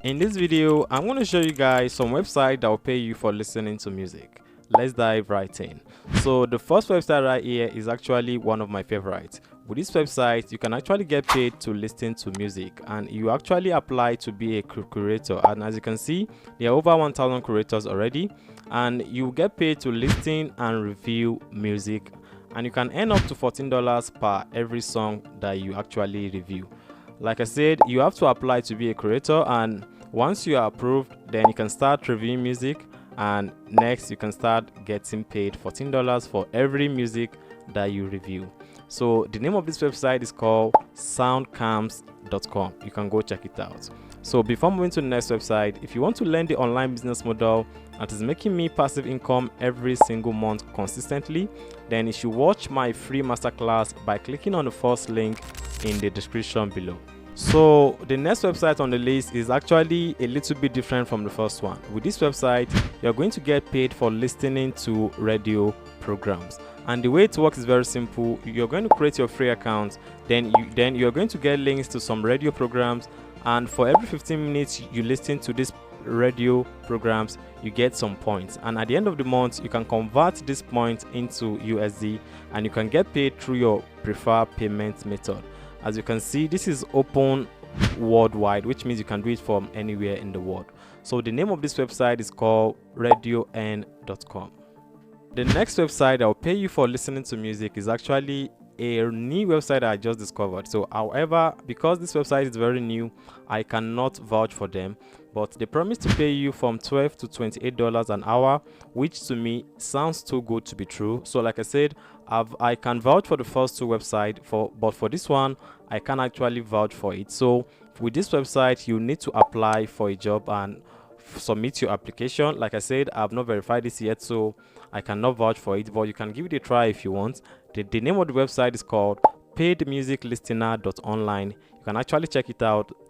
In this video, I'm going to show you guys some website that will pay you for listening to music. Let's dive right in. So the first website right here is actually one of my favorites. With this website, you can actually get paid to listen to music, and you actually apply to be a curator. And as you can see, there are over 1,000 curators already, and you get paid to listen and review music, and you can earn up to $14 per every song that you actually review. Like I said, you have to apply to be a creator, and once you are approved, then you can start reviewing music, and next you can start getting paid $14 for every music that you review. So the name of this website is called soundcams.com. You can go check it out. So before moving to the next website, if you want to learn the online business model that is making me passive income every single month consistently, then you should watch my free masterclass by clicking on the first link in the description below. So the next website on the list is actually a little bit different from the first one. With this website, you're going to get paid for listening to radio programs, and the way it works is very simple. You're going to create your free account, then you're going to get links to some radio programs, and for every 15 minutes you listen to these radio programs, you get some points, and at the end of the month you can convert this point into USD, and you can get paid through your preferred payment method. As you can see, this is open worldwide, which means you can do it from anywhere in the world. So the name of this website is called radioN.com. The next website that will pay you for listening to music is actually a new website I just discovered. So however, because this website is very new, I cannot vouch for them, but they promise to pay you from $12 to $28 an hour, which to me sounds too good to be true. So like I said, I can vouch for the first two websites, but for this one I can't actually vouch for it. So with this website, you need to apply for a job and submit your application. Like I said, I have not verified this yet, so I cannot vouch for it, but you can give it a try if you want. The name of the website is called paidmusiclistener.online. You can actually check it out.